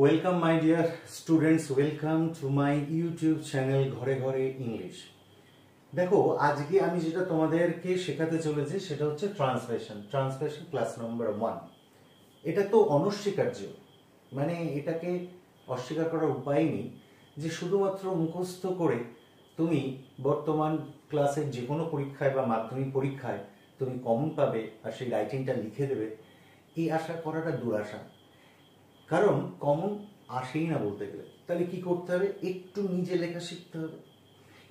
Welcome my dear students, welcome to my YouTube channel ঘরে ঘরে English. দেখো, আজকে আমি যেটা তোমাদেরকে শেখাতে চলেছি সেটা হচ্ছে ট্রান্সলেশন ক্লাস নম্বর 1। এটা তো অনস্বীকার্য, মানে এটাকে অস্বীকার করার উপায় নেই যে শুধুমাত্র মুখস্থ করে তুমি বর্তমান ক্লাসের যে কোনো পরীক্ষায় বা মাধ্যমিক পরীক্ষায় তুমি কমন পাবে আর সেই রাইটিংটা লিখে দেবে, এই আশা করাটা দুরাশা। কারণ কমন আসেই না বলতে গেলে। তাহলে কি করতে হবে? একটু নিজে লেখা শিখতে হবে,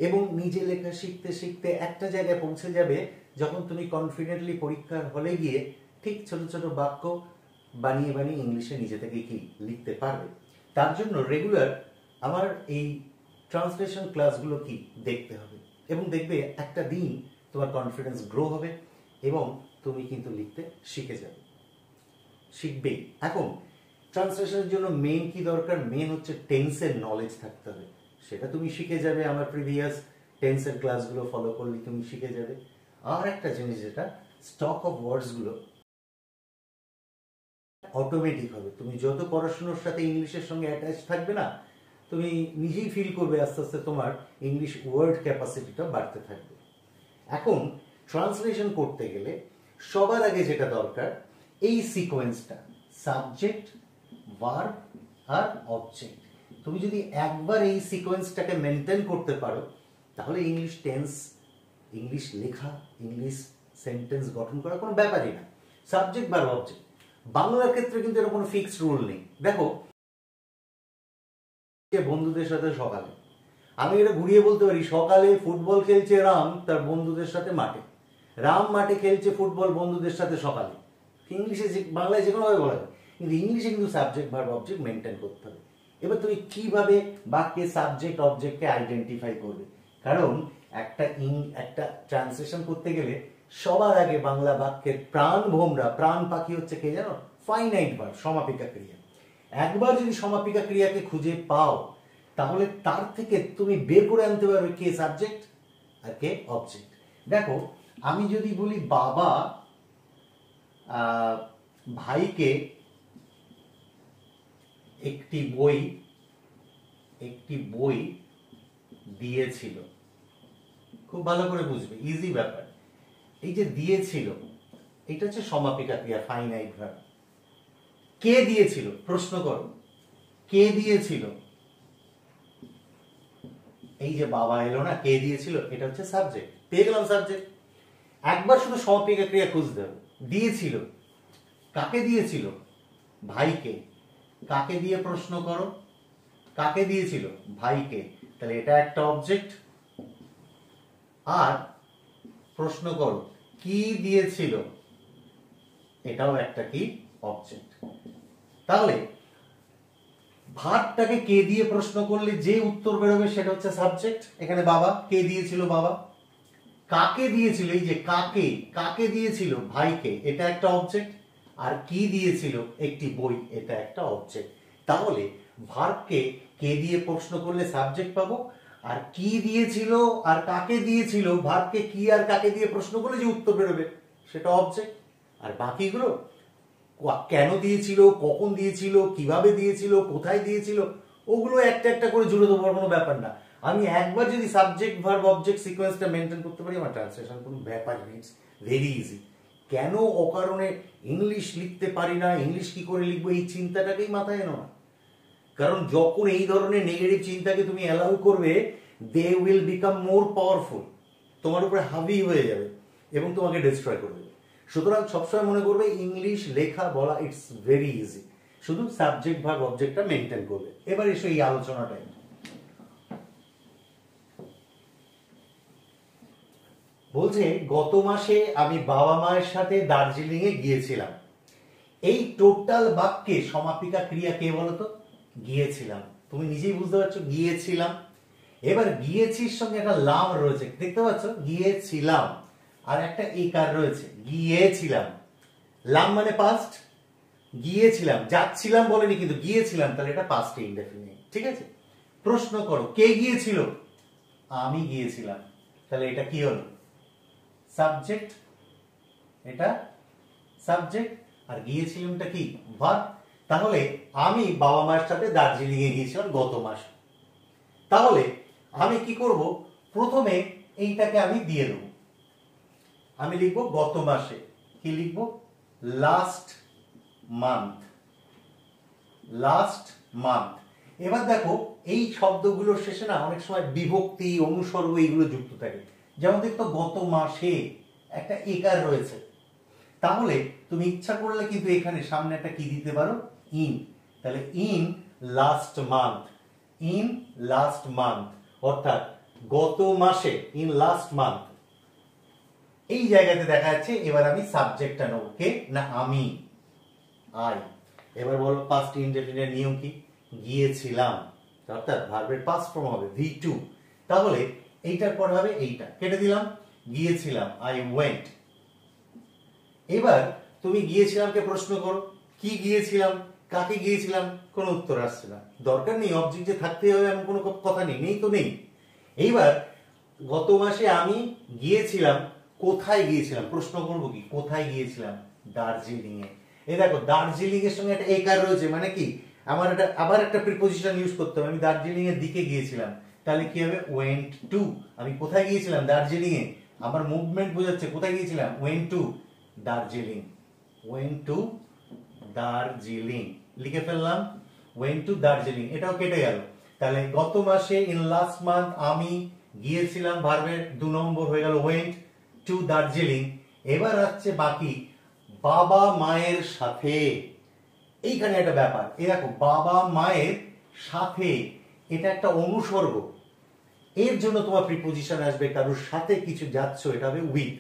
এবং নিজে লেখা শিখতে শিখতে একটা জায়গায় পৌঁছে যাবে যখন তুমি কনফিডেন্টলি পরীক্ষার হলে গিয়ে ঠিক ছোট ছোট বাক্য বানিয়ে বানিয়ে ইংলিশে নিজে থেকে কি লিখতে পারবে। তার জন্য রেগুলার আমার এই ট্রান্সলেশন ক্লাসগুলো কি দেখতে হবে, এবং দেখবে একটা দিন তোমার কনফিডেন্স গ্রো হবে এবং তুমি কিন্তু লিখতে শিখবেই। এখন ট্রান্সলেশনের জন্য মেন কি দরকার? মেন হচ্ছে টেন্সের নলেজ থাকতে হবে। সেটা তুমি শিখে যাবে, আমার প্রিভিয়াস টেন্সের ক্লাসগুলো ফলো করলে তুমি শিখে যাবে। আর একটা জিনিস, যেটা স্টক অফ ওয়ার্ডসগুলো অটোমেটিক হবে। তুমি যত পড়াশোনার সাথে ইংলিশের সঙ্গে অ্যাটাচ থাকবে না, তুমি নিজেই ফিল করবে আস্তে আস্তে তোমার ইংলিশ ওয়ার্ড ক্যাপাসিটিটা বাড়তে থাকবে। এখন ট্রান্সলেশন করতে গেলে সবার আগে যেটা দরকার, এই সিকোয়েন্সটা সাবজেক্ট, ভার্ব আর অবজেক্ট। তুমি যদি একবার এই সিকোয়েন্সটাকে মেনটেন করতে পারো, তাহলে ইংলিশ টেন্স, ইংলিশ লেখা, ইংলিশ সেন্টেন্স গঠন করা কোনো ব্যাপারই না। Subject, verb, object. বাংলার ক্ষেত্রে কিন্তু এর কোনো ফিক্সড রুল নেই। দেখো, বন্ধুদের সাথে সকালে, আমি এটা ঘুরিয়ে বলতে পারি, সকালে ফুটবল খেলছে রাম তার বন্ধুদের সাথে মাঠে, রাম মাঠে খেলছে ফুটবল বন্ধুদের সাথে সকালে। ইংলিশে বাংলায় যে কোনোভাবে বলা যায়, কিন্তু ইংলিশে কিন্তু সাবজেক্ট, ভার্ব, অবজেক্ট মেনটেন করতে হবে। এবার তুমি কিভাবে বাক্যে সাবজেক্ট অবজেক্টকে আইডেন্টিফাই করবে? কারণ একটা ট্রান্সলেশন করতে গেলে সবার আগে বাংলা বাক্যের প্রাণ ভোমরা, প্রাণ পাখি হচ্ছে কে জানো? ফাইনাইট ভার্ব, সমাপিকা ক্রিয়া। একবার যদি সমাপিকা ক্রিয়াকে খুঁজে পাও, তাহলে তার থেকে তুমি বের করে আনতে পারবে কে সাবজেক্ট আর কে অবজেক্ট। দেখো, আমি যদি বলি বাবা ভাইকে একটি বই দিয়েছিল, খুব ভালো করে বুঝবে, ইজি ব্যাপার। এই যে দিয়েছিল, এটা হচ্ছে সমাপিকা ক্রিয়া, ফাইনাইট ভার্ব। কে দিয়েছিল? প্রশ্ন করো, কে দিয়েছিল? এই যে বাবা এলো না, কে দিয়েছিল, এটা হচ্ছে সাবজেক্ট। পেয়ে গেলাম সাবজেক্ট। একবার শুধু সমাপিকা ক্রিয়া খুঁজতে হবে। দিয়েছিল, কাকে দিয়েছিল? ভাইকে। কাকে দিয়ে? প্রশ্ন করো, কাকে দিয়েছিল? ভাইকে। তাহলে এটা একটা অবজেক্ট। আর প্রশ্ন করো, কি দিয়েছিল? এটাও একটা কি অবজেক্ট। তাহলে ভার্বটাকে কে দিয়ে প্রশ্ন করলে যে উত্তর বেরোবে সেটা হচ্ছে সাবজেক্ট। এখানে বাবা, কে দিয়েছিল? বাবা। কাকে দিয়েছিল? এই যে কাকে দিয়েছিল? ভাইকে, এটা একটা অবজেক্ট। আর কি দিয়েছিল? একটি বই, এটা একটা অবজেক্ট। তাহলে ভার্বকে কে দিয়ে প্রশ্ন করলে সাবজেক্ট পাবো, আর কি দিয়েছিল আর কাকে দিয়েছিল, ভার্বকে কি আর কাকে দিয়ে প্রশ্ন করলে যে উত্তর বেরোবে সেটা অবজেক্ট। আর বাকিগুলো কেন দিয়েছিল, কখন দিয়েছিল, কিভাবে দিয়েছিল, কোথায় দিয়েছিল, ওগুলো একটা একটা করে জুড়ে দেবো, কোনো ব্যাপার না। আমি একবার যদি সাবজেক্ট, ভার্ব, অবজেক্ট সিকোয়েন্সটা মেনটেন করতে পারি, আমার ট্রান্সলেশন কোনো ব্যাপার নেই, ভেরি ইজি। কেন অকারণে ইংলিশ লিখতে পারি না, ইংলিশ কি করে লিখবো, এই চিন্তাটাকেই মাথায় এনো না। কারণ যখন এই ধরনের নেগেটিভ চিন্তাকে তুমি অ্যালাউ করবে, they will become more powerful, তোমার উপরে হাবি হয়ে যাবে এবং তোমাকে ডিস্ট্রয় করবে। সুতরাং সবসময় মনে করবে, ইংলিশ লেখা বলা ইটস ভেরি ইজি, শুধু সাবজেক্ট, ভার্ব, অবজেক্টটা মেনটেন করবে। এবার এসো এই আলোচনাটাই। বলছে, গত মাসে আমি বাবা মায়ের সাথে দার্জিলিং এ গিয়েছিলাম। এই টোটাল বাক্যে সমাপিকা ক্রিয়া কে বলতো? গিয়েছিলাম। তুমি নিজেই বুঝতে পারছো, গিয়েছিলাম। এবার গিয়েছির সঙ্গে একটা লাম রয়েছে, দেখতে পাচ্ছ? গিয়েছিলাম, আর একটা একার রয়েছে, গিয়েছিলাম। লাম মানে পাস্ট, গিয়েছিলাম, যাচ্ছিলাম বলেনি কিন্তু গিয়েছিলাম, তাহলে এটা পাস্ট ইনডেফিনিট। ঠিক আছে? প্রশ্ন করো, কে গিয়েছিল? আমি গিয়েছিলাম। তাহলে এটা কি হলো? সাবজেক্ট। এটা সাবজেক্ট। আর গিয়েছিলামটা কি? ভার্ব। তাহলে আমি বাবা মায়ের সাথে দার্জিলিং এ গিয়েছিলাম গত মাসে। তাহলে আমি কি করব, প্রথমে এইটাকে আমি দিয়ে দেব, আমি লিখবো গত মাসে, কি লিখবো, লাস্ট মান্থ, লাস্ট মান্থ। এবার দেখো এই শব্দগুলোর শেষে না অনেক সময় বিভক্তি, অনুসর্গ এইগুলো যুক্ত থাকে। যেমন দেখতো গত মাসে একটা একার রয়েছে, তাহলে তুমি ইচ্ছা করলে কিন্তু এখানে সামনে একটা কি দিতে পারো, ইন। তাহলে in last month, in last month, অর্থাৎ গত মাসে, ইন লাস্ট মান্থ। এই জায়গাতে দেখা যাচ্ছে এবার আমি সাবজেক্টটা নেব, কে না আমি, আই। এবার বলো পাস্ট ইনডেফিনিট নিয়ম কি, গিয়েছিলাম, অর্থাৎ ভার্বের পাস্ট ফর্ম হবে V2। তাহলে এইটার পর হবে এইটা, কেটে দিলাম, গিয়েছিলাম, আই ওয়েন্ট। এবার তুমি গিয়েছিলামকে প্রশ্ন করো, কি গিয়েছিলাম, কাকে গিয়েছিলাম, কোনো উত্তর আসছে না। দরকার নেই, অবজেক্ট যে থাকতে হবে এমন কোনো কথা নেই, নেই তো নেই। এইবার গত মাসে আমি গিয়েছিলাম, কোথায় গিয়েছিলাম, প্রশ্ন করবো কি, কোথায় গিয়েছিলাম, দার্জিলিং এ। এই দেখো দার্জিলিং এর সঙ্গে একটা একার রয়েছে, মানে কি আমার এটা আবার একটা প্রিপোজিশন ইউজ করতে হবে। আমি দার্জিলিং এর দিকে গিয়েছিলাম, তাহলে কি হবে, ওয়েন্ট টু। আমি কোথায় গিয়েছিলাম, দার্জিলিং এ, আমার মুভমেন্ট বোঝাচ্ছে, কোথায় গিয়েছিলাম, went to Darjeeling, went to Darjeeling, লিখে ফেললাম ওয়েন্ট টু দার্জিলিং, এটাও কেটে গেল। তাহলে গত মাসে, ইন লাস্ট মান্থ, আমি গিয়েছিলাম, ভার্বের 2 নম্বর হয়ে গেল ওয়েন্ট টু দার্জিলিং। এবার আসছে বাকি বাবা মায়ের সাথে। এইখানে একটা ব্যাপার, এই দেখো বাবা মায়ের সাথে, এটা একটা অনুসর্গ, এর জন্য তোমার প্রিপোজিশন আসবে, কারোর সাথে কিছু যাচ্ছ, এটা হবে উইথ।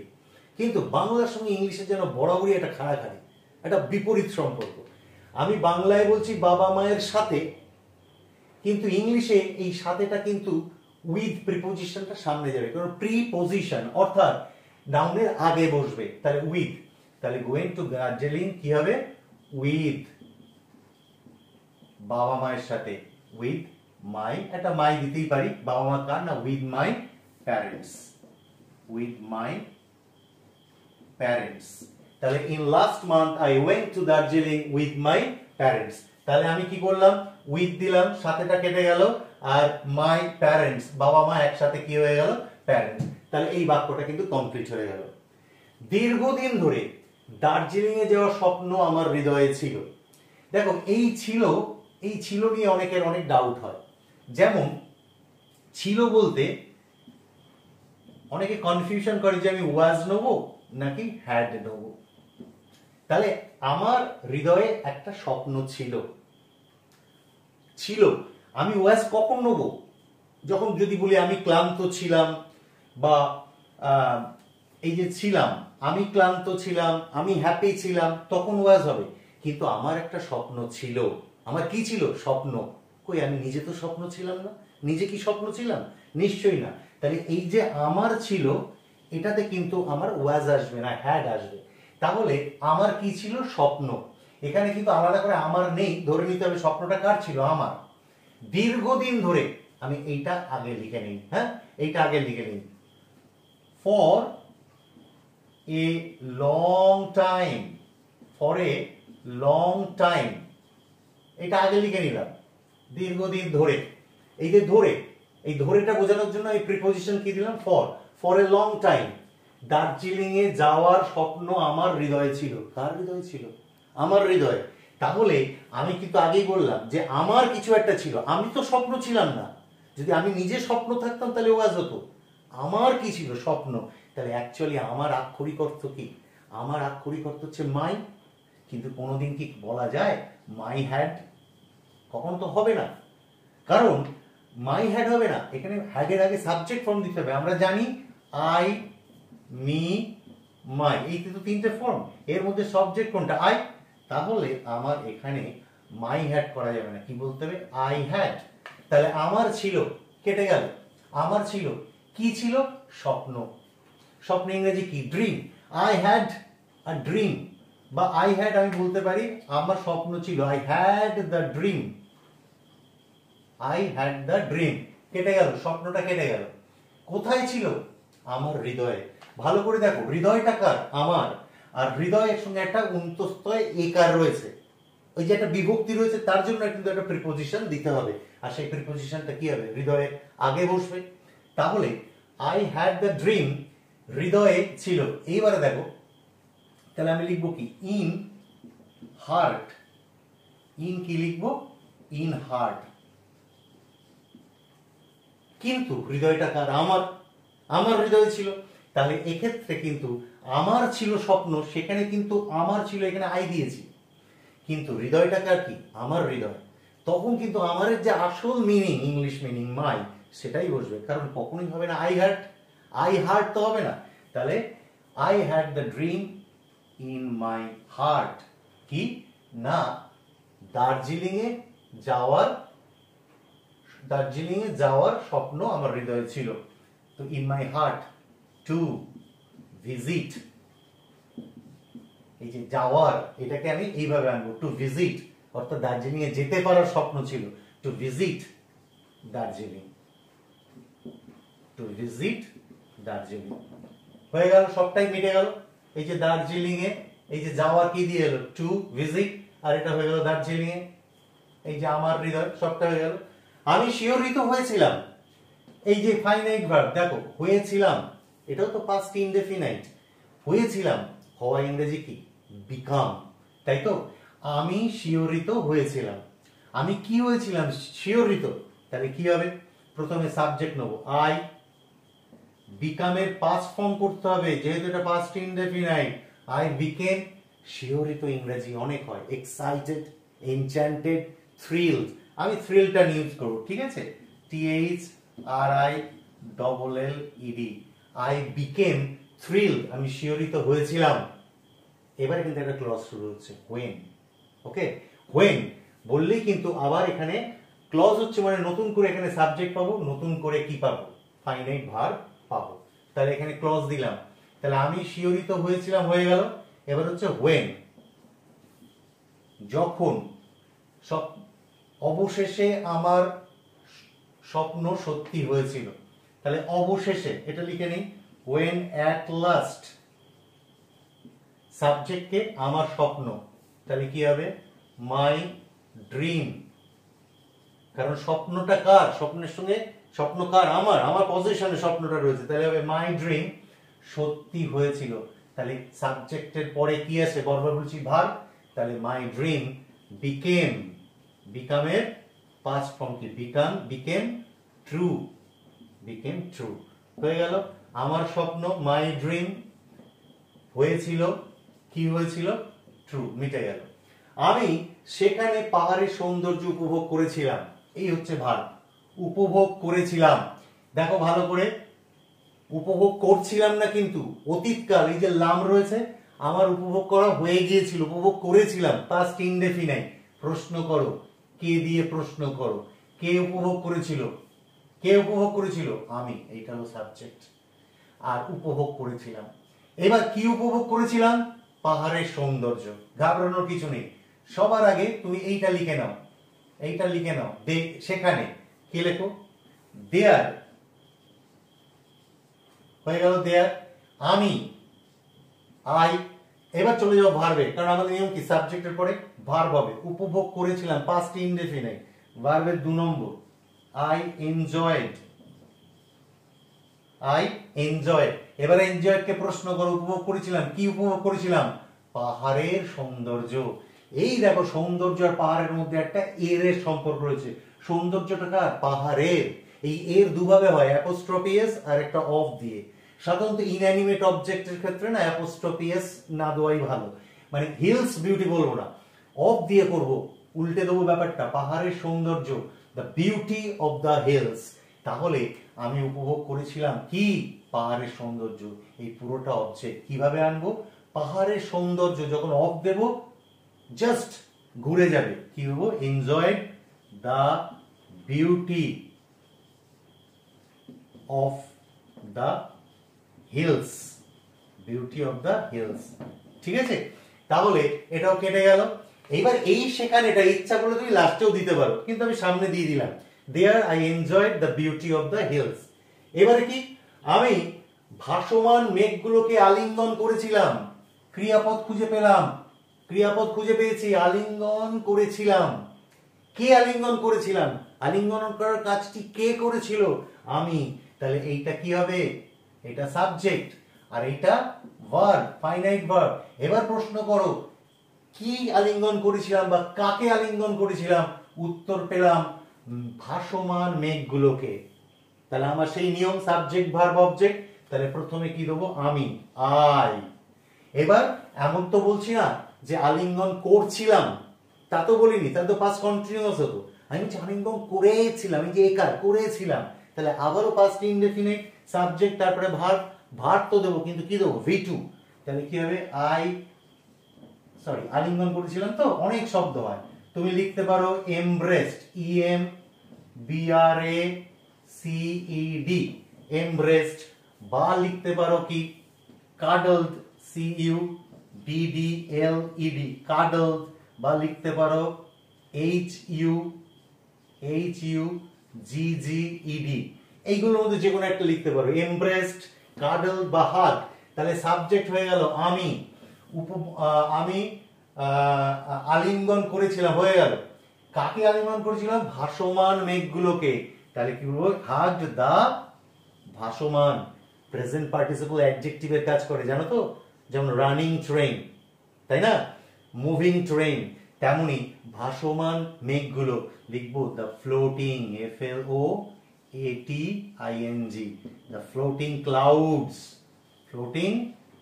কিন্তু বাংলার সঙ্গে ইংলিশের যেন বরাবরই একটা খাড়াখাড়ি, একটা বিপরীত সম্পর্ক। আমি বাংলায় বলছি বাবা মায়ের সাথে, কিন্তু ইংলিশে এই সাথেটা কিন্তু উইথ প্রিপোজিশনটা সামনে যাবে, কারণ প্রিপোজিশন অর্থাৎ নাউনের আগে বসবে, তাহলে উইথ। তাহলে গোয়িং টু দার্জিলিং কি হবে, উইথ বাবা মায়ের সাথে, উইথ মাই, একটা মাই দিতেই পারি, বাবা মা কার না, with my parents, with my parents. তাহলে in last month I went to Darjeeling with my parents. তাহলে আমি কি করলাম, উইথ দিলাম, সাথেটা কেটে গেল, আর মাই প্যারেন্টস, বাবা মা একসাথে কি হয়ে গেল, প্যারেন্টস। তাহলে এই বাক্যটা কিন্তু কমপ্লিট হয়ে গেল। দীর্ঘদিন ধরে দার্জিলিং এ যাওয়ার স্বপ্ন আমার হৃদয়ে ছিল। দেখো এই ছিল, এই ছিল নিয়ে অনেকের অনেক ডাউট হয়। যেমন ছিল বলতে অনেকে কনফিউশন করে যে আমি ওয়াজ নেবো নাকি হ্যাড নেবো। তাহলে আমার হৃদয়ে একটা স্বপ্ন ছিল, ছিল, আমি ওয়াজ কখন নেব, যখন যদি বলি আমি ক্লান্ত ছিলাম, বা এই যে ছিলাম, আমি ক্লান্ত ছিলাম, আমি হ্যাপি ছিলাম, তখন ওয়াজ হবে। কিন্তু আমার একটা স্বপ্ন ছিল, আমার কি ছিল, স্বপ্ন। কই আমি নিজে তো স্বপ্ন ছিলাম না, নিজে কি স্বপ্ন ছিলাম, নিশ্চয়ই না। তাহলে এই যে আমার ছিল, এটাতে কিন্তু আমার ওয়াজ আসবে না, হ্যাড আসবে। তাহলে আমার কি ছিল, স্বপ্ন। এখানে কিন্তু আলাদা করে আমার নেই, ধরে নিতে হবে স্বপ্নটা কার ছিল, আমার। দীর্ঘদিন ধরে, আমি এইটা আগে লিখে নিই, হ্যাঁ এইটা আগে লিখে নিই, for a long time, for a long time, এটা আগে লিখে নিলাম, দীর্ঘদিন ধরে। এই যে ধরে, এই ধরেটা বোঝানোর জন্য এই প্রিপোজিশন কি দিলাম, for, for a long time. Darjeeling এ যাওয়ার স্বপ্ন আমার হৃদয়ে ছিল, কার হৃদয়ে ছিল, আমার হৃদয়ে। তাহলে আমি কিন্তু আগেই বললাম যে আমার কিছু একটা ছিল, আমি তো স্বপ্ন ছিলাম না। যদি আমি নিজে স্বপ্ন থাকতাম তাহলে ওয়াজ হতো। আমার কি ছিল, স্বপ্ন। তাহলে অ্যাকচুয়ালি আমার আক্ষরিক অর্থ কি, আমার আক্ষরিক অর্থ হচ্ছে মাই। কিন্তু কোনোদিন কি বলা যায় মাই হ্যাড, কখন তো হবে না, কারণ মাই হ্যাড হবে না, এখানে হ্যাডের আগে সাবজেক্ট ফর্ম দিতে হবে। আমরা জানি আই, মি, মাই, এই তো তিনটে ফর্ম, এর মধ্যে সাবজেক্ট কোনটা, আই। তাহলে আমার এখানে মাই হ্যাড করা যাবে না, কি বলতে হবে, আই হ্যাড। তাহলে আমার ছিল, কেটে গেল, আমার ছিল, কি ছিল, স্বপ্ন। স্বপ্ন ইংরেজি কি, dream. I had a dream, বা আই হ্যাড আমি বলতে পারি আমার স্বপ্ন ছিল, I had the dream, I had the dream. কেটে গেল, স্বপ্নটা কেটে গেল। কোথায় ছিল, আমার হৃদয়ে। ভালো করে দেখো, হৃদয়টা কার, আমার। আর হৃদয়ের সঙ্গে একটা অন্তস্থয় একার রয়েছে, ওই যে একটা বিভক্তি রয়েছে তার জন্য কিন্তু একটা প্রিপোজিশন দিতে হবে, আর সেই প্রিপোজিশনটা কি হবে, হৃদয়ের আগে বসবে। তাহলে আই হ্যাড দ্য ড্রিম হৃদয়ে ছিল। এইবারে দেখো, তাহলে আমি লিখবো কি, ইন হার্ট। ইন কি লিখবো, ইন হার্ট। কিন্তু হৃদয়টা কার, আমার, আমার হৃদয় ছিল। তাহলে এক্ষেত্রে কিন্তু আমার ছিল স্বপ্ন, সেখানে কিন্তু আমার ছিল, এখানে আই দিয়েছি, কিন্তু হৃদয়টা কার, কি আমার হৃদয়। তখন কিন্তু আমারের যে আসল মিনিং, ইংলিশ মিনিং মাই, সেটাই বসবে, কারণ কখনোই হবে না আই হার্ট। আই হার্ট তো হবে না। তাহলে I had the dream in my heart, কি না দার্জিলিং এ যাওয়ার, দার্জিলিং এ যাওয়ার স্বপ্ন আমার হৃদয়ে ছিল। তো in my heart to visit, এই যে যাওয়ার, এটাকে আমি এইভাবে আনবো, টু ভিজিট, অর্থাৎ দার্জিলিং এ যেতে পারার স্বপ্ন ছিল, to visit Darjeeling, to visit Darjeeling. হয়ে গেল, সবটাই মিটে গেল। এই যে দার্জিলিং এ, এই যে যাওয়ার কি দিয়ে এলো, টু ভিজিট, আর এটা হয়ে গেল দার্জিলিং এ, এই যে আমার হৃদয়, সবটা হয়ে গেল। আমি শিহরিত হয়েছিলাম, এই যে ফাইনাইট ভার্ব, দেখো হয়েছিলাম, এটাও তো পাস্ট ইনডেফিনাইট। হয়েছিলাম, হওয়া ইংরেজি কি, বিকাম, তাই তো। আমি শিহরিত হয়েছিলাম, আমি কি হয়েছিলাম, শিহরিত। তাহলে কি হবে, প্রথমে সাবজেক্ট নেব আই, বিকামের পাস্ট ফর্ম করতে হবে, যেহেতু এটা পাস্ট ইনডেফিনাইট। আই বিকেম, শিহরিত ইংরেজি অনেক হয়, এক্সাইটেড, এনচ্যান্টেড, থ্রিলড। আমি থ্রিলটা ইউজ করব, ঠিক আছে, THRILLED। আই বিকেম থ্রিলড, আমি শিহরিত হয়েছিলাম। এবারে কিন্তু একটা ক্লজ শুরু হচ্ছে, when। ওকে, when বললেই কিন্তু আবার এখানে ক্লজ হচ্ছে, মানে নতুন করে এখানে সাবজেক্ট পাবো, নতুন করে কি পাবো, ফাইনাইট ভার্ব পাবো। তাহলে এখানে ক্লজ দিলাম, তাহলে আমি শিহরিত হয়েছিলাম হয়ে গেল। এবার হচ্ছে when, যখন, সব অবশেষে আমার স্বপ্ন সত্যি হয়েছিল। তাহলে অবশেষে এটা লিখে নিই, when at last, সাবজেক্টকে আমার স্বপ্ন, তাহলে কি হবে, মাই ড্রিম, কারণ স্বপ্নটা কার, স্বপ্নের সঙ্গে, স্বপ্ন কার, আমার, আমার পজিশনে স্বপ্নটা রয়েছে, তাহলে হবে মাই ড্রিম সত্যি হয়েছিল। তাহলে সাবজেক্টের পরে কি আছে, বর্ব বলছি ভার্ব, তাহলে মাই ড্রিম বিকেম, বিকামের পাস্ট ফর্ম কি, become, became true, became true. হয়ে গেল, আমার স্বপ্ন মাই ড্রিম হয়েছিল, কি হয়েছিল, ট্রু, মিটে গেল। আমি সেখানে পাহাড়ের সৌন্দর্য উপভোগ করেছিলাম, এই হচ্ছে ভার্ব, উপভোগ করেছিলাম। দেখো ভালো করে, উপভোগ করছিলাম না কিন্তু, অতীতকাল, এই যে লাম রয়েছে, আমার উপভোগ করা হয়ে গিয়েছিল, উপভোগ করেছিলাম, পাস্ট ইনডেফিনাইট। প্রশ্ন করো, কে দিয়ে প্রশ্ন করো, কে উপভোগ করেছিল, কে উপভোগ করেছিল, আমি, এইটা হলো সাবজেক্ট, আর উপভোগ করেছিলাম। এবার কি উপভোগ করেছিলাম, পাহাড়ের সৌন্দর্য। ঘাবড়ানোর কিছু নেই, সবার আগে তুমি এইটা লিখে নাও, এইটা লিখে নাও, সেখানে কি লেখো, দেয়ার, হয়ে গেল দেয়ার। আমি, আই। এবার চলে যাও ভার্বে, কারণ আমাদের নিয়ম কি, সাবজেক্টের পরে ভার্ব হবে। উপভোগ করেছিলাম, পাস্ট ইনডেফিনাইট, ভার্বের 2 নম্বর, আই এনজয়েড, আই এনজয়েড। এবারে এনজয়েড কে প্রশ্ন করো, উপভোগ করেছিলাম, কি উপভোগ করেছিলাম, পাহাড়ের সৌন্দর্য। এই দেখো, সৌন্দর্য আর পাহাড়ের মধ্যে একটা এর এর সম্পর্ক রয়েছে, সৌন্দর্যটা কার, পাহাড়ের। এই এর দুভাবে হয়, অ্যাপোস্ট্রফি এস আর একটা অফ দিয়ে। সাধারণত ইনঅ্যানিমেট অবজেক্টের ক্ষেত্রে না অ্যাপোস্ট্রফি এস না দেওয়াই ভালো, মানে হিলস বিউটি বলবো না, অফ দিয়ে করব, উল্টে দেবো ব্যাপারটা, পাহাড়ের সৌন্দর্য, the beauty of the hills. তাহলে আমি উপভোগ করেছিলাম কি, পাহাড়ের সৌন্দর্য। এই পুরোটা অবজেক্ট কিভাবে আনবো, পাহাড়ের সৌন্দর্য, যখন অফ দেব জাস্ট ঘুরে যাবে, কি হবো, enjoyed the beauty of the hills, beauty of the hills. ঠিক আছে, তাহলে এটাও কেটে গেল। এইবার এই সেখানে, এটা ইচ্ছা করলে তুমি লাস্টেও দিতে পারো, কিন্তু আমি সামনে দিয়ে দিলাম, there I enjoyed the beauty of the hills. এবারে কি, আমি ভাসমান মেঘগুলোকে আলিঙ্গন করেছিলাম, ক্রিয়াপদ খুঁজে পেলাম, ক্রিয়াপদ খুঁজে পেয়েছি, আলিঙ্গন করেছিলাম। কে আলিঙ্গন করেছিলাম? আলিঙ্গন করার কাজটি কে করেছিল? আমি। তাহলে এইটা কি হবে? এটা সাবজেক্ট আর এটা ভার্ব, ফাইনাইট ভার্ব। এবার প্রশ্ন করো, কি আলিঙ্গন করেছিলাম বা কাকে আলিঙ্গন করেছিলাম? উত্তর পেলাম ভাসমান মেঘগুলোকে। তাহলে আমার সেই নিয়ম সাবজেক্ট ভার্ব অবজেক্ট। তাহলে প্রথমে কি দেবো? আমি, আই। এবার এমন তো বলছি না যে আলিঙ্গন করছিলাম, তা তো বলিনি, তাহলে তো পাস্ট কন্টিনিউয়াস হতো। আমি বলছি আলিঙ্গন করেছিলাম, এই যে একার করেছিলাম, তাহলে আবারও পাস্ট ইনডেফিনিট, সাবজেক্ট তারপরে ভার্ব। ভার্ব তো দেবো, কিন্তু কি দেবো? V2। তাহলে কি হবে? আলিঙ্গন করেছিলাম তো অনেক শব্দ হয়, তুমি লিখতে পারো এমব্রেসড, EMBRACED, এমব্রেসড। বা লিখতে পারো কি? কাডলড, CUDDLED, কাডলড। বা লিখতে পারো HUGGED, এইগুলোর মধ্যে যে কোনো একটা লিখতে পারো, এমব্রেসড, কাডল বা হাগ। তাহলে সাবজেক্ট হয়ে গেল আমি, আমি আলিঙ্গন করেছিলাম, হয়ে গেল। কাকে আলিঙ্গন করেছিলাম? ভাসমান মেঘগুলোকে। তাহলে কি বলবো? হাগড দা ভাসমান। প্রেজেন্ট পার্টিসিপল অ্যাডজেক্টিভের কাজ করে, জানো তো? যেমন রানিং ট্রেন, তাই না? মুভিং ট্রেন, তেমনি ভাসমান মেঘগুলো লিখবো the floating, FLOATING, the floating clouds, floating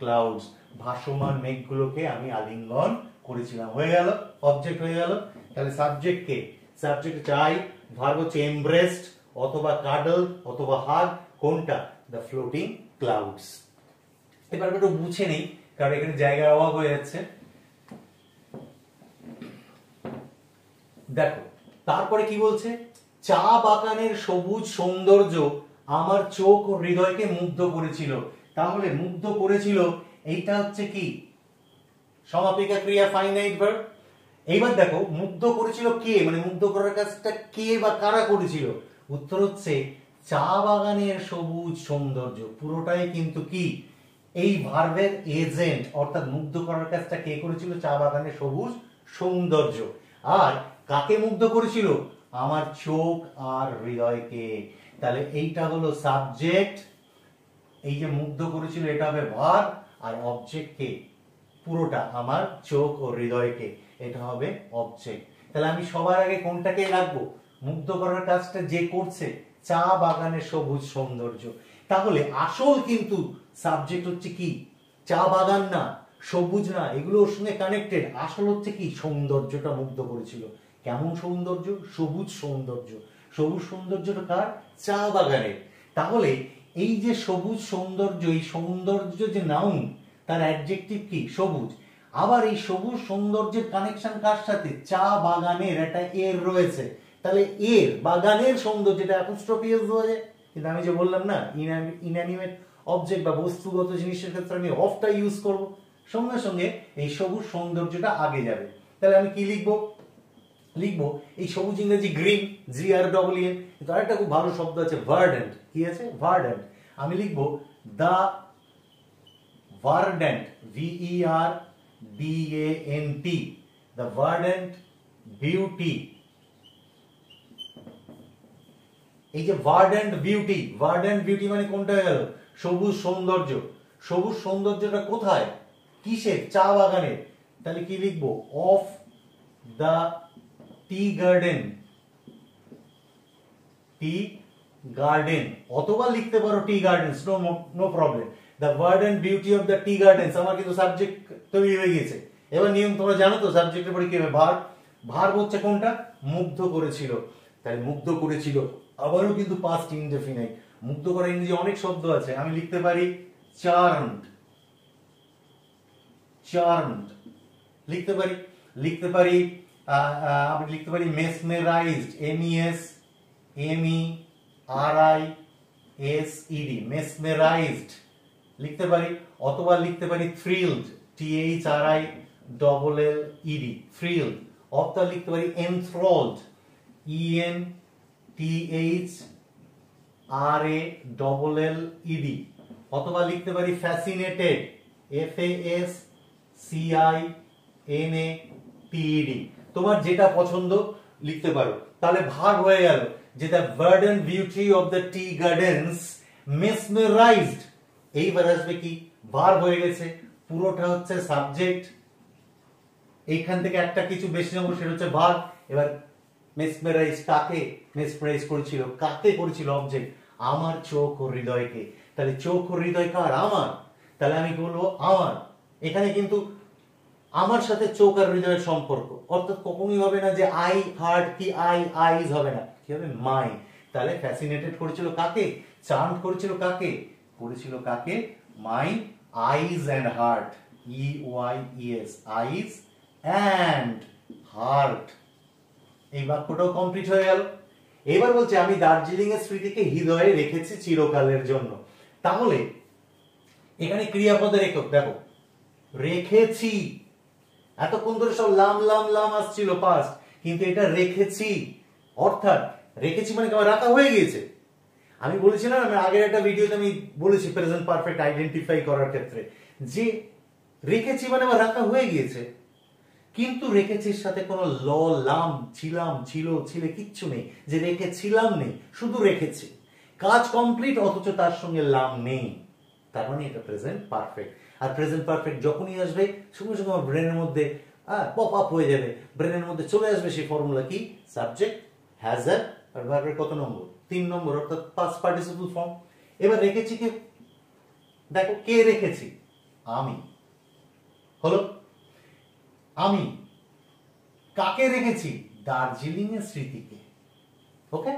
clouds. ভাসমান মেঘগুলোকে আমি আলিঙ্গন করেছিলাম, হয়ে গেল, অবজেক্ট হয়ে গেল। তাহলে সাবজেক্ট কে? সাবজেক্ট চাই, ভার্ব হচ্ছে এমব্রেসড অথবা কাডল অথবা হাগ, কোনটা? The floating clouds. এবার একটু বুঝে নেই, কারণ এখানে জায়গার অভাব হয়ে যাচ্ছে। দেখো তারপরে কি বলছে? চা বাগানের সবুজ সৌন্দর্য আমার চোখ ও হৃদয়কে মুগ্ধ করেছিল। তাহলে মুগ্ধ করেছিল, এইটা হচ্ছে কি? সমাপিকা ক্রিয়া, ফাইনাইট ভার্ব। এইবার দেখো মুগ্ধ করেছিল কে, মানে মুগ্ধ করার কাজটা কে বা কারা করেছিল? উত্তর হচ্ছে চা বাগানের সবুজ সৌন্দর্য। পুরোটাই কিন্তু কি? এই ভার্বের এজেন্ট, অর্থাৎ মুগ্ধ করার কাজটা কে করেছিল? চা বাগানের সবুজ সৌন্দর্য। আর কাকে মুগ্ধ করেছিল? আমার চোখ আর হৃদয়কে। তাহলে এইটা হলো সাবজেক্ট, এই যে মুগ্ধ করেছিল এটা হবে ভার্ব, আর অবজেক্ট কে? পুরোটা আমার চোখ ও হৃদয়কে, এটা হবে অবজেক্ট। তাহলে আমি সবার আগে কোনটাকে রাখবো? মুগ্ধ করার কাজটা যে করছে, চা বাগানের সবুজ সৌন্দর্য। তাহলে আসল কিন্তু সাবজেক্ট হচ্ছে কি? চা বাগান না, সবুজ না, এগুলো ওর সঙ্গে কানেক্টেড। আসল হচ্ছে কি? সৌন্দর্যটা মুগ্ধ করেছিল। কেমন সৌন্দর্য? সবুজ সৌন্দর্য। সবুজ সৌন্দর্যটা কার? চা বাগানের। তাহলে এই যে সবুজ সৌন্দর্য, এই সৌন্দর্য যে নাউন, তার অ্যাডজেক্টিভ কি? সবুজ। আবার এই সবুজ সৌন্দর্যের কানেকশন কার সাথে? চা বাগানের একটা এর রয়েছে। তাহলে এর, বাগানের সৌন্দর্য, যেটা অ্যাপোস্ট্রফি এস দেওয়া যায়। কিন্তু আমি যে বললাম না, ইনঅ্যানিমেট অবজেক্ট বা বস্তুগত জিনিসের ক্ষেত্রে আমি অফটা ইউজ করব, সঙ্গে সঙ্গে এই সবুজ সৌন্দর্যটা আগে যাবে। তাহলে আমি কি লিখবো? লিখবো এই সবুজ ইংরেজি গ্রিন, GREEN। কিন্তু আরেকটা খুব ভালো শব্দ আছে ভার্ডেন্ট। কি আছে? ভার্ডেন্ট। আমি লিখবো দা ভার্ডেন্ট, VERDANT, the verdant beauty। এই যে ভার্ডেন্ট বিউটি, ভার্ডেন্ট বিউটি মানে কোনটা হয়ে গেল? সবুজ সৌন্দর্য। সবুজ সৌন্দর্যটা কোথায়? কিসের? চা বাগানের। তাহলে কি লিখবো? Of the tea garden, tea garden, অথবা লিখতে পারো tea gardens, no problem. The verdant beauty of the tea gardens. আমার কিন্তু সাবজেক্ট তৈরি হয়ে গেছে। এবার নিয়ম তোমরা জানো তো, সাবজেক্টের পরে কি হবে? ভার্ব। ভার্ব হচ্ছে কোনটা? মুগ্ধ করেছিল। তাই মুগ্ধ করেছিল আবারও কিন্তু পাস্ট ইনডেফিনাইট। মুগ্ধ করা ইংরেজি অনেক শব্দ আছে, আমি লিখতে পারি চার্মড, চার্মড লিখতে পারি। লিখতে পারি আমি লিখতে পারি মেসমেরাইজড, MESMERISED, মেসমেরাইজড লিখতে পারি। অথবা লিখতে পারি থ্রিলড, THRILLED, থ্রিলড। অথবা লিখতে পারি এনথ্রলড, ENTHRALLED। অথবা লিখতে পারি ফ্যাসিনেটেড, NATED, তোমার যেটা পছন্দ লিখতে পারো। তাহলে ভার্ব হয়ে গেল যে the verdant beauty of the tea gardens mesmerized। এইবার আসবে কি, ভার্ব হয়ে গেছে, পুরোটা হচ্ছে সাবজেক্ট, এইখান থেকে একটা কিছু বেশি নেবো, সেটা হচ্ছে ভার্ব। এবার মেসমেরাইজ, কাকে মেসমেরাইজ করেছিল, কাকে করেছিল অবজেক্ট, আমার চোখ ও হৃদয়কে। তাহলে চোখ ও হৃদয় কার, আমার। তাহলে আমি বলবো আমার। এখানে কিন্তু আমার সাথে চোখ আর হৃদয়ের সম্পর্ক, অর্থাৎ কখনোই হবে না যে আই হার্ট কি আইজ হবে না, কি হবে মাই। তাহলে ফ্যাসিনেটেড করেছিল কাকে, চার্মড করেছিল কাকে, করেছিল কাকে, my eyes and heart, EYES, eyes and heart. এই বাক্যটাও কমপ্লিট হয়ে গেল। এবার বলছে আমি দার্জিলিং এর স্মৃতিকে হৃদয়ে রেখেছি চিরকালের জন্য। তাহলে এখানে ক্রিয়াপদের একক দেখো, রেখেছি। এতক্ষণ ধরে সব লাম লাম লাম আসছিল পাস্ট, কিন্তু এটা রেখেছি, অর্থাৎ রেখেছি মানে আমার রাখা হয়ে গিয়েছে। আমি বলেছিলাম, আমি আগের একটা ভিডিওতে আমি বলেছি প্রেজেন্ট পারফেক্ট আইডেন্টিফাই করার ক্ষেত্রে, যে রেখেছি মানে আমার রাখা হয়ে গিয়েছে, কিন্তু রেখেছির সাথে কোনো ল লাম ছিলাম ছিল ছিলে কিচ্ছু নেই, যে রেখেছিলাম নেই, শুধু রেখেছি, কাজ কমপ্লিট, অথচ তার সঙ্গে লাম নেই। তার মানে এটা প্রেজেন্ট পারফেক্ট। আর প্রেজেন্ট পারফেক্ট যখনই আসবে সঙ্গে সঙ্গে আমার ব্রেনের মধ্যে পপ আপ হয়ে যাবে, ব্রেনের মধ্যে চলে আসবে সেই ফর্মুলা কি, সাবজেক্ট হ্যাজ এ, আর ভার্বের কত নম্বর, 3 নম্বর, অর্থাৎ পাস্ট পার্টিসিপল ফর্ম। এবার রেখেছি কে, দেখো কে রেখেছি, আমি। হলো আমি। কাকে রেখেছি, দার্জিলিং এর স্মৃতিকে। ওকে।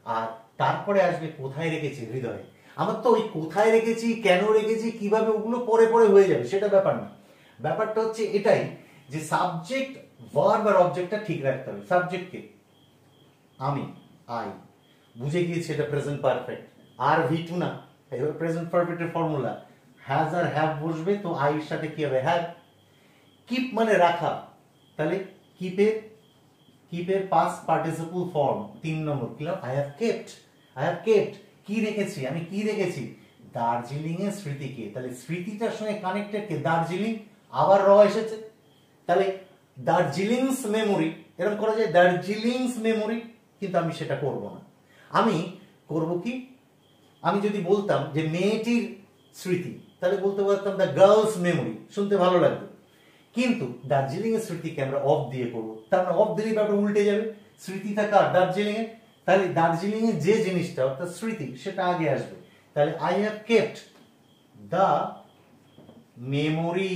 আর তারপরে আসবে কোথায় রেখেছি, হৃদয়ে। আমার তো ওই কোথায় রেখেছি, কেন রেখেছি, কিভাবে, ওগুলো পরে পরে হয়ে যাবে, সেটা ব্যাপার না। ব্যাপারটা হচ্ছে এটাই যে সাবজেক্ট ভার্ব আর অবজেক্টটা ঠিক রাখতে হবে। সাবজেক্টকে আমি, আই, বুঝে গিয়েছি এটা প্রেজেন্ট পারফেক্ট, আর V2 না। এবার প্রেজেন্ট পারফেক্টের ফর্মুলা হ্যাজ আর হ্যাভ বসবে, তো আই এর সাথে কি হবে, হ্যাভ। কিপ মানে রাখা, তাহলে কিপের পাস্ট পার্টিসিপল ফর্ম 3 নম্বর কি, I have kept. I have kept, কি রেখেছি, আমি কি রেখেছি, দার্জিলিং এর স্মৃতিকে। তাহলে স্মৃতিটার সঙ্গে কানেক্টেড কে, দার্জিলিং, আবার র এসেছে, তাহলে দার্জিলিংস মেমোরি, এরকম করা যায়, দার্জিলিংস মেমোরি, কিন্তু আমি সেটা করব না। আমি করব কি, আমি যদি বলতাম যে মেয়েটির স্মৃতি, তাহলে বলতে পারতাম দ্য গার্লস মেমোরি, শুনতে ভালো লাগবে। কিন্তু দার্জিলিং এর স্মৃতিকে আমরা অফ দিয়ে করবো, তার মানে অফ দিলেই ব্যাপারটা উল্টে যাবে। স্মৃতিটা কার, দার্জিলিং এর, তাহলে দার্জিলিং এর যে জিনিসটা অর্থাৎ স্মৃতি, সেটা আগে আসবে। তাহলে I have kept the memory,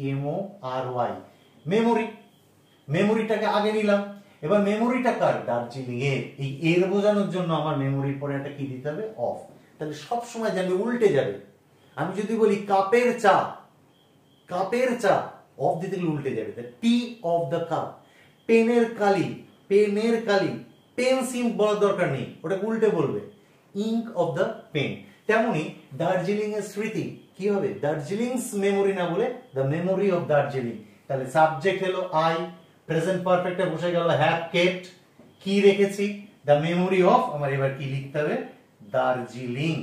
MEMORY, memory. মেমোরিটাকে আগে নিলাম। এবার মেমোরিটা কার, দার্জিলিং এর। এই এর বোঝানোর জন্য আমার মেমোরির পরে একটা কি দিতে হবে, অফ। তাহলে সব সময় জানবে উল্টে যাবে। আমি যদি বলি কাপের চা, কাপের চা, অফ দিতে গেলে উল্টে যাবে, টি অফ দ্য কাপ। পেনের কালি, পেনের কালি, পেন সিম বলার দরকার নেই, ওটা উল্টে বলবে, ইঙ্ক অফ দ্য পেন। তেমনি দার্জিলিং এর স্মৃতি কি হবে, দার্জিলিংস মেমোরি না বলে দ্য মেমোরি অফ দার্জিলিং। তাহলে সাবজেক্ট হলো আই, প্রেজেন্ট পারফেক্টে বসে গেল হ্যাভ কেপ্ট, কি রেখেছি, দ্য মেমোরি অফ, আমার এবার কি লিখতে হবে, দার্জিলিং,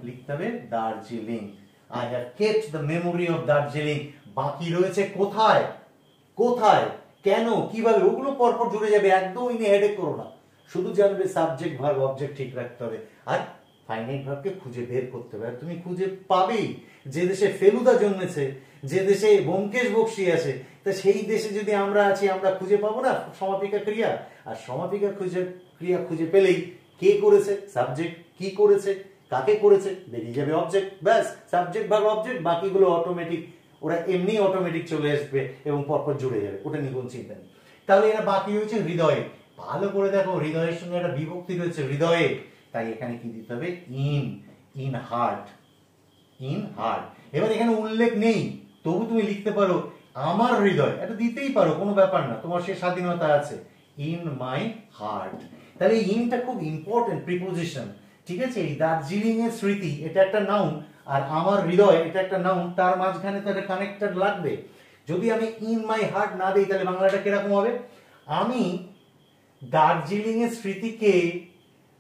লিখতে হবে Darjeeling. I have kept the memory of Darjeeling। বাকি রয়েছে কোথায়, কোথায়, কেন, কিভাবে, ওগুলো পরপর জুড়ে যাবে, একদম হেডেক করো না, শুধু জানবে সাবজেক্ট ভার্ব অবজেক্ট ঠিক রাখতে হবে, আর ফাইনাইট ভার্বকে খুঁজে বের করতে হবে। আর তুমি খুঁজে পাবেই, যে দেশে ফেলুদা জন্মেছে, যে দেশে ব্যোমকেশ বক্সী আছে, তা সেই দেশে যদি আমরা আছি, আমরা খুঁজে পাবো না সমাপিকা ক্রিয়া। আর সমাপিকা ক্রিয়া খুঁজে পেলেই কে করেছে, সাবজেক্ট, কি করেছে, কাকে করেছে, বেরিয়ে যাবে অবজেক্ট, ব্যাস। সাবজেক্ট ভার্ব অবজেক্ট, বাকিগুলো অটোমেটিক, ওরা এমনি অটোমেটিক চলে আসবে এবং পরপর জুড়ে যাবে, ওটা নিয়ে কোনো চিন্তা নেই। তাহলে এরা বাকি রয়েছে হৃদয়ে। ভালো করে দেখো, হৃদয়ের সঙ্গে একটা বিভক্তি রয়েছে, হৃদয়ে, তাই এখানে কি দিতে হবে, ইন হার্ট, ইন হার্ট। এবার এখানে উল্লেখ নেই, তবু তুমি লিখতে পারো আমার হৃদয়, এটা দিতেই পারো, কোনো ব্যাপার না, তোমার সে স্বাধীনতা আছে, ইন মাই হার্ট। তাহলে ইনটা খুব ইম্পর্টেন্ট প্রিপোজিশন, ঠিক আছে। এই দার্জিলিং এর স্মৃতি, এটা একটা নাউন, আর আমার হৃদয়, এটা একটা নাউন, তার মাঝখানে তো একটা কানেক্টেড লাগবে। যদি আমি ইন মাই হার্ট না দিই, তাহলে বাংলাটা কিরকম হবে, আমি দার্জিলিং এর স্মৃতিকে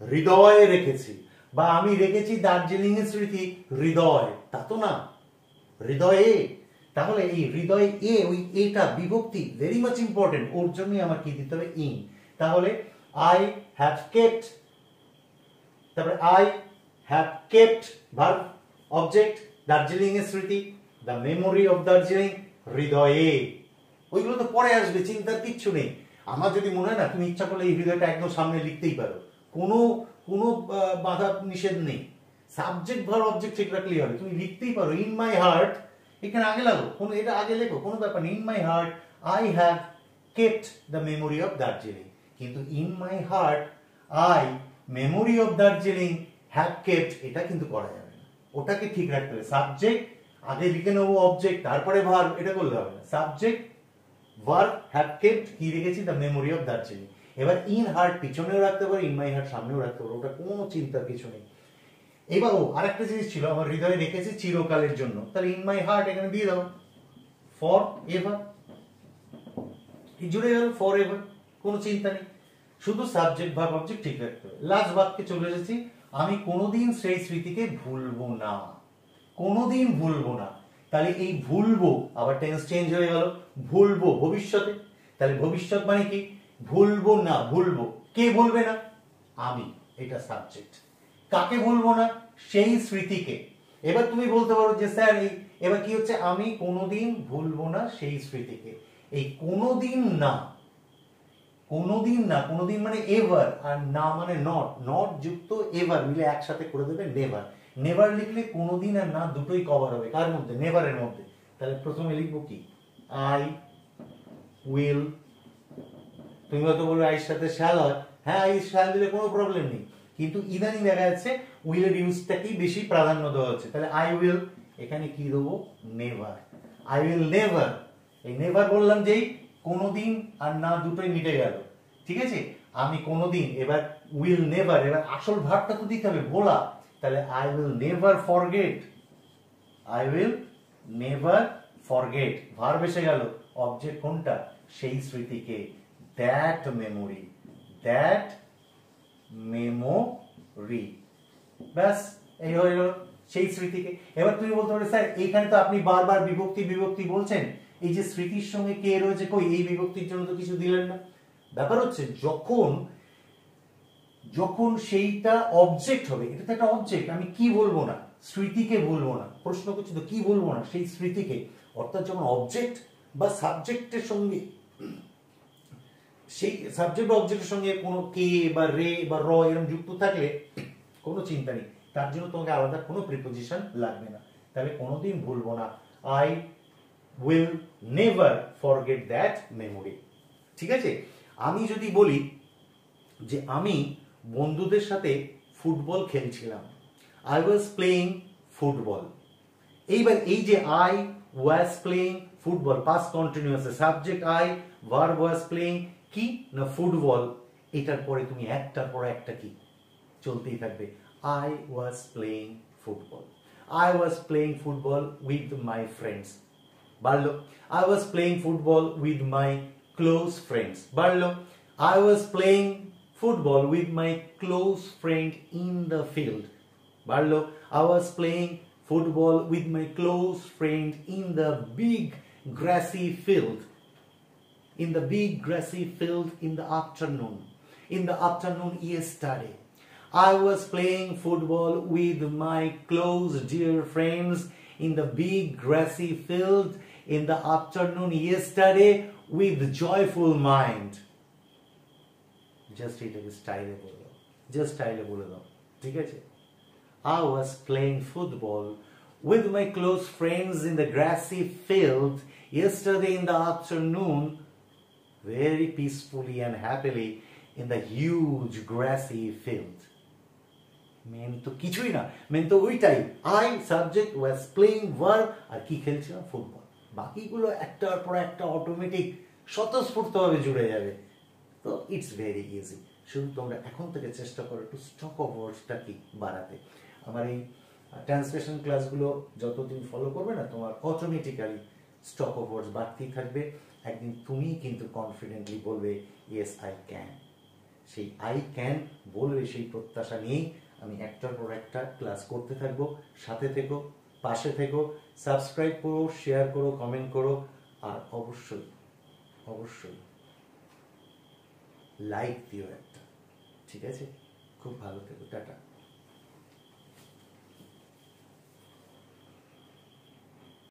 হৃদয়ে রেখেছি, বা আমি রেখেছি দার্জিলিং এর স্মৃতি হৃদয়, তা তো না, হৃদয়ে। তাহলে এই হৃদয়ে এ, ওই এটা বিভক্তি ভেরি মাচ ইম্পর্টেন্ট, ওর জন্যই আমার কি দিতে হবে? ইন। তাহলে আই হ্যাভ কেপ্ট, তারপরে I have kept verb object Darjeeling এর স্মৃতি, দ্য মেমোরি অফ দার্জিলিং, হৃদয়ে। ওইগুলো তো পরে আসবে, চিন্তার কিচ্ছু নেই। আমার যদি মনে হয় না, তুমি ইচ্ছা করলে এই হৃদয়টা একদম সামনে লিখতেই পারো, কোনো কোনো বাধা নিষেধ নেই। সাবজেক্ট ভার্ব অবজেক্ট ঠিক রাখলেই হবে, তুমি লিখতেই পারো ইন মাই হার্ট, এখানে আগে লাগো, কোনো এটা আগে লেখো, কোনো ব্যাপার নেই। In my heart I have kept the memory of Darjeeling, কিন্তু in my heart I memory of Darjeeling have kept, এটা কিন্তু করা যাবে না, ওটাকে ঠিক রাখতে হবে। সাবজেক্ট আগে লিখে নেবো অবজেক্ট, তারপরে ভার্ব, এটা করলে হবে না। সাবজেক্ট ভার্ব হ্যাভ কেপ্ট, কি রেখেছি? The memory of Darjeeling. এবার ইন হার্ট পিছনেও রাখতে পারো, ইন মাই হার্ট সামনেও রাখতে পারো, ওটা কোনো চিন্তার কিছু নেই। এবার আরেকটা জিনিস ছিল, আমার হৃদয়ে রেখেছি চিরকালের জন্য, তাহলে ইন মাই হার্ট এখানে দিয়ে দাও ফর এভার, জুড়ে গেল ফর এভার, কোনো চিন্তা নেই, শুধু সাবজেক্ট ভার্ব অবজেক্ট ঠিক রাখতে হবে। লাস্ট বাক্যে চলে এসেছি, আমি কোনোদিন সেই স্মৃতিকে ভুলবো না, কোনোদিন ভুলবো না। তাহলে এই ভুলবো আবার টেন্স চেঞ্জ হয়ে গেল, ভুলবো ভবিষ্যতে, তাহলে ভবিষ্যৎ মানে কি? ভুলবো না, ভুলবো, কে ভুলবে না? আমি, এটা সাবজেক্ট। কাকে ভুলবো না? সেই স্মৃতিকে। এবার তুমি বলতে পারো যে স্যার এই এবার কি হচ্ছে? আমি কোনোদিন ভুলবো না সেই স্মৃতিকে, এই কোনোদিন না, কোনোদিন না, কোনোদিন মানে এভার, আর না মানে নট, নট যুক্ত এভার মিলে একসাথে করে দেবে নেভার। নেভার লিখলে কোনোদিন আর না দুটোই কভার হবে, কার মধ্যে? নেভারের মধ্যে। তাহলে প্রথমে লিখবো কি? আই উইল, তুমি হয়তো বলবে আইয়ের সাথে শ্যাল হয়, হ্যাঁ আই শ্যাল দিলে কোনো প্রবলেম নেই, কিন্তু ইদানিং দেখা যাচ্ছে উইলের ইউজটাকেই বেশি প্রাধান্য দেওয়া হচ্ছে। তাহলে আই উইল, এখানে কি দেবো? নেভার। আই উইল নেভার, এই নেভার বললাম যেই কোনোদিন আর না দুটোই মিটে গেল, ঠিক আছে? আমি কোনোদিন, এবার উইল নেভার, এবার আসল ভার্বটা তো দিতে হবে, বলা। তাহলে I will never forget, I will never forget, verb এসে গেল, অবজেক্ট কোনটা? সেই স্মৃতিকে, দ্যাট মেমোরি, দ্যাট মেমোরি, ব্যাস এই হয়ে গেল সেই স্মৃতিকে। এবার তুমি বলতে পারো স্যার এইখানে তো আপনি বারবার বিভক্তি বিভক্তি বলছেন, এই যে স্মৃতির সঙ্গে কে রয়েছে, কই এই বিভক্তির জন্য তো কিছু দিলেন না। ব্যাপার হচ্ছে যখন যখন সেইটা অবজেক্ট হবে, এটা তো একটা অবজেক্ট, আমি কি বলবো না? স্মৃতিকে বলবো না, প্রশ্ন করছি তো কি বলবো না? সেই স্মৃতিকে। অর্থাৎ যখন অবজেক্ট বা সাবজেক্টের সঙ্গে, সেই সাবজেক্ট বা অবজেক্টের সঙ্গে কোনো কে বা রে বা র এরকম যুক্ত থাকলে কোনো চিন্তা নেই, তার জন্য তোমাকে আলাদা কোনো প্রিপোজিশন লাগবে না। তাহলে কোনোদিন ভুলবো না, I will never forget that memory. ঠিক আছে? আমি যদি বলি যে আমি বন্ধুদের সাথে ফুটবল খেলছিলাম, আই ওয়াজ প্লেইং ফুটবল। এইবার এই যে I was playing football, past continuous, subject I, verb was playing, কি না ফুটবল, এটার পরে তুমি একটার পর একটা কি চলতেই থাকবে। I was playing football, I was playing football with my friends, বাড়লো। I was playing football with my close friends, বাড়লো। I was playing football with my close friend in the field, বাড়লো। I was playing football with my close friend in the big grassy field, in the big grassy field in the afternoon yesterday. I was playing football with my close dear friends in the big grassy field in the afternoon yesterday with joyful mind. Just এটাকে স্টাইলে বলে দাও, just স্টাইলে বলে দাও, ঠিক আছে? I was playing football with my close friends in the grassy field yesterday in the afternoon, very peacefully and happily in the huge grassy field. মেন তো কিছুই না, মেন তো ওইটাই, I subject was playing verb, আর কি খেলছিলাম? Football. বাকিগুলো একটার পর একটা অটোমেটিক স্বতঃস্ফূর্তভাবে জুড়ে যাবে। তো ইটস ভেরি ইজি, শুধু তোমরা এখন থেকে চেষ্টা করো একটু স্টক অফ ওয়ার্ডসটা কি বাড়াতে। আমার এই ট্রান্সলেশন ক্লাসগুলো যতদিন ফলো করবে না, তোমার অটোমেটিক্যালি স্টক অফ ওয়ার্ডস বাড়তেই থাকবে। একদিন তুমি কিন্তু কনফিডেন্টলি বলবে ইয়েস আই ক্যান। সেই আই ক্যান বলবে, সেই প্রত্যাশা নিয়েই আমি একটার পর একটা ক্লাস করতে থাকবো। সাথে থেকো, পাশে থেকো, সাবস্ক্রাইব করো, শেয়ার করো, কমেন্ট করো, আর অবশ্যই অবশ্যই লাইক দিও একটা। ঠিক আছে, খুব ভালো থেকো, টাটা।